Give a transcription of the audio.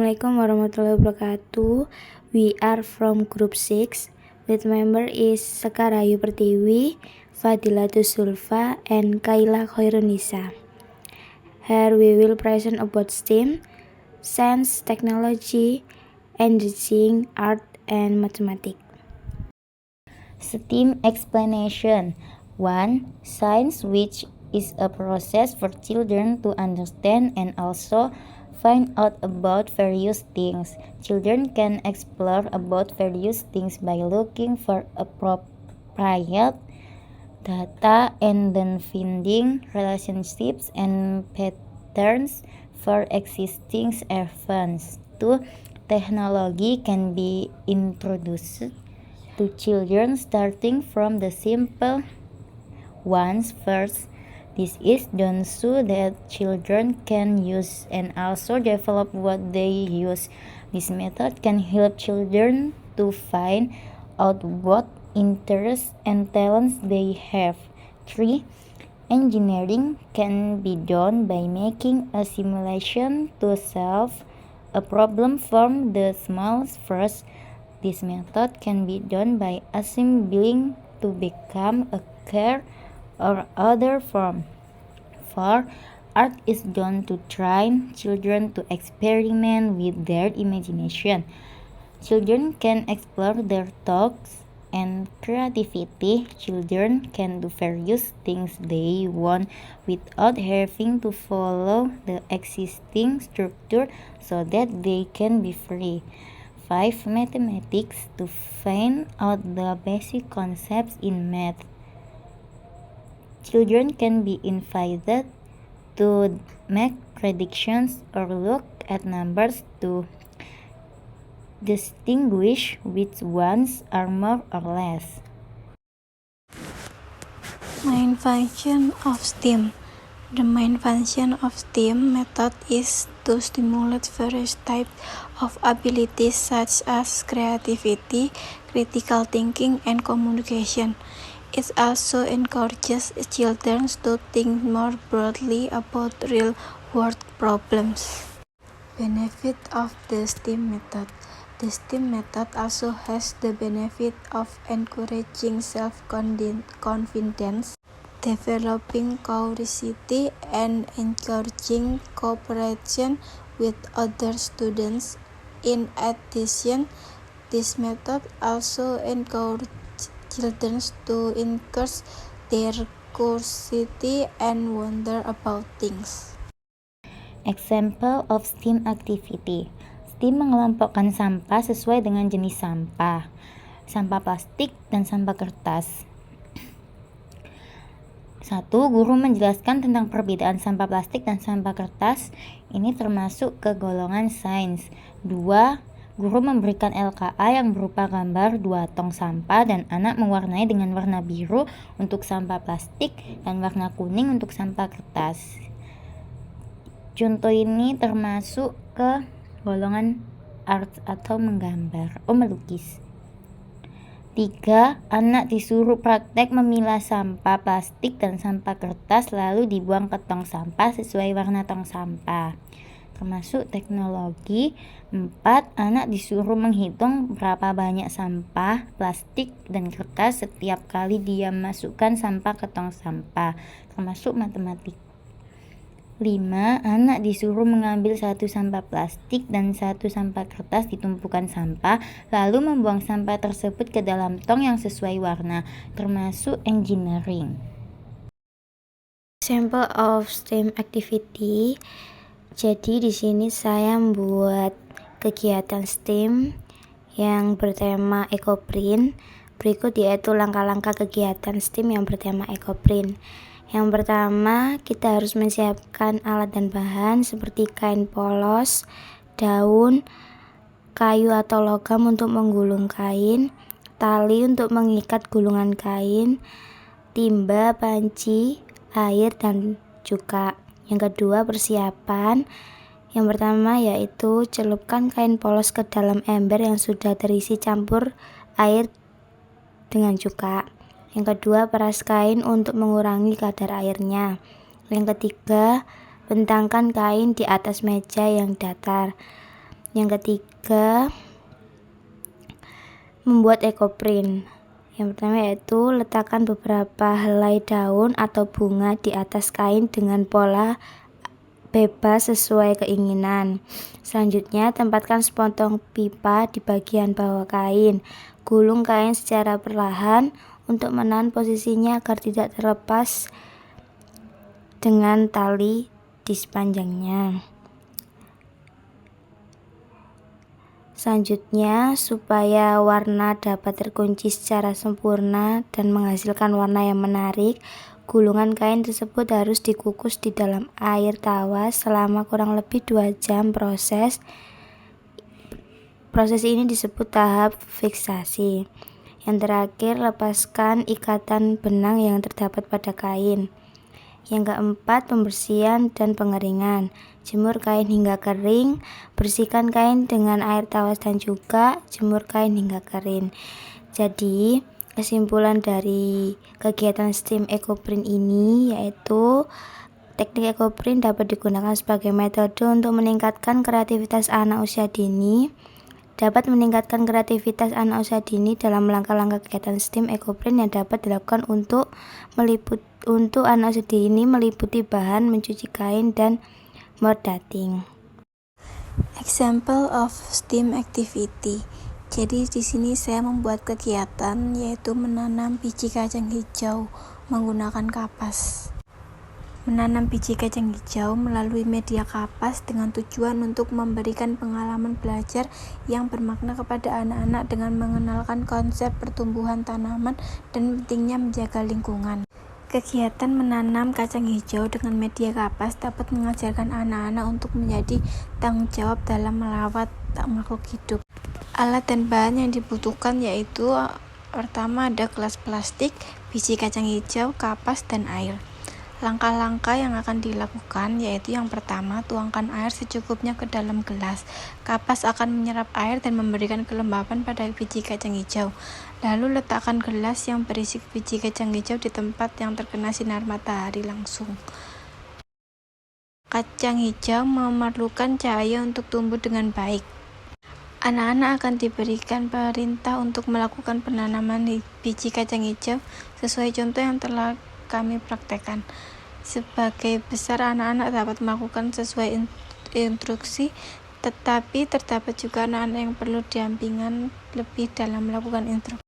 Assalamualaikum warahmatullahi wabarakatuh. We are from group 6. With member is Sekar Ayu Pertiwi, Fadilatus Zulfa, and Kaila Khairunisa. Here we will present about STEM, science, technology, engineering, art, and mathematics. STEM explanation. 1. Science, which is a process for children to understand and also find out about various things. Children can explore about various things by looking for appropriate data and then finding relationships and patterns for existing events. 2. Technology can be introduced to children starting from the simple ones first. This is done so that children can use and also develop what they use. This method can help children to find out what interests and talents they have. 3. Engineering can be done by making a simulation to solve a problem from the smallest first. This method can be done by assembling to become a car or other form. 4. Art is done to train children to experiment with their imagination. Children can explore their thoughts and creativity. Children can do various things they want without having to follow the existing structure so that they can be free. 5. Mathematics to find out the basic concepts in math. Children can be invited to make predictions or look at numbers to distinguish which ones are more or less. Main function of STEM. The main function of STEM method is to stimulate various types of abilities such as creativity, critical thinking, and communication. It also encourages children to think more broadly about real-world problems. Benefit of the STEM method. The STEM method also has the benefit of encouraging self-confidence, developing curiosity, and encouraging cooperation with other students. In addition, this method also encourages children to increase their curiosity and wonder about things. Example of STEM activity. STEM mengelompokkan sampah sesuai dengan jenis sampah plastik dan sampah kertas. 1. Guru menjelaskan tentang perbedaan sampah plastik dan sampah kertas. Ini termasuk ke golongan sains. 2. Guru memberikan LKA yang berupa gambar 2 tong sampah dan anak mewarnai dengan warna biru untuk sampah plastik dan warna kuning untuk sampah kertas. Contoh ini termasuk ke golongan art atau menggambar, melukis. 3. Anak disuruh praktek memilah sampah plastik dan sampah kertas lalu dibuang ke tong sampah sesuai warna tong sampah, termasuk teknologi. 4. Anak disuruh menghitung berapa banyak sampah plastik dan kertas setiap kali dia masukkan sampah ke tong sampah, termasuk matematik. 5. Anak disuruh mengambil 1 sampah plastik dan 1 sampah kertas di tumpukan sampah, lalu membuang sampah tersebut ke dalam tong yang sesuai warna, termasuk engineering. Example of STEM activity. Jadi di sini saya membuat kegiatan STEM yang bertema ekoprint. Berikut yaitu langkah-langkah kegiatan STEM yang bertema ekoprint. Yang pertama, kita harus menyiapkan alat dan bahan seperti kain polos, daun, kayu atau logam untuk menggulung kain, tali untuk mengikat gulungan kain, timba, panci, air, dan cuka. Yang kedua, persiapan. Yang pertama yaitu celupkan kain polos ke dalam ember yang sudah terisi campur air dengan cuka. Yang kedua, peras kain untuk mengurangi kadar airnya. Yang ketiga, bentangkan kain di atas meja yang datar. Yang ketiga, membuat ekoprint. Yang pertama yaitu letakkan beberapa helai daun atau bunga di atas kain dengan pola bebas sesuai keinginan. Selanjutnya, tempatkan sepotong pipa di bagian bawah kain. Gulung kain secara perlahan untuk menahan posisinya agar tidak terlepas dengan tali di sepanjangnya. Selanjutnya, supaya warna dapat terkunci secara sempurna dan menghasilkan warna yang menarik, gulungan kain tersebut harus dikukus di dalam air tawas selama kurang lebih 2 jam. Proses ini disebut tahap fiksasi. Yang terakhir, lepaskan ikatan benang yang terdapat pada kain. Yang keempat, pembersihan dan pengeringan. Jemur kain hingga kering, bersihkan kain dengan air tawas dan juga jemur kain hingga kering. Jadi, kesimpulan dari kegiatan STEAM ekoprint ini yaitu teknik ekoprint dapat digunakan sebagai metode untuk meningkatkan kreativitas anak usia dini. Dapat meningkatkan kreativitas anak usia dini dalam langkah-langkah kegiatan STEAM ekoprint yang dapat dilakukan untuk anak usia dini meliputi bahan mencuci kain dan mold dating. Example of STEAM activity. Jadi di sini saya membuat kegiatan yaitu menanam biji kacang hijau menggunakan kapas. Menanam biji kacang hijau melalui media kapas dengan tujuan untuk memberikan pengalaman belajar yang bermakna kepada anak-anak dengan mengenalkan konsep pertumbuhan tanaman dan pentingnya menjaga lingkungan. Kegiatan menanam kacang hijau dengan media kapas dapat mengajarkan anak-anak untuk menjadi tanggung jawab dalam merawat makhluk hidup. Alat dan bahan yang dibutuhkan yaitu pertama ada gelas plastik, biji kacang hijau, kapas, dan air. Langkah-langkah yang akan dilakukan yaitu yang pertama, tuangkan air secukupnya ke dalam gelas. Kapas akan menyerap air dan memberikan kelembapan pada biji kacang hijau. Lalu letakkan gelas yang berisi biji kacang hijau di tempat yang terkena sinar matahari langsung. Kacang hijau memerlukan cahaya untuk tumbuh dengan baik. Anak-anak akan diberikan perintah untuk melakukan penanaman biji kacang hijau sesuai contoh yang telah kami praktekkan. Sebagai besar, anak-anak dapat melakukan sesuai instruksi, tetapi terdapat juga anak-anak yang perlu dampingan lebih dalam melakukan instruksi.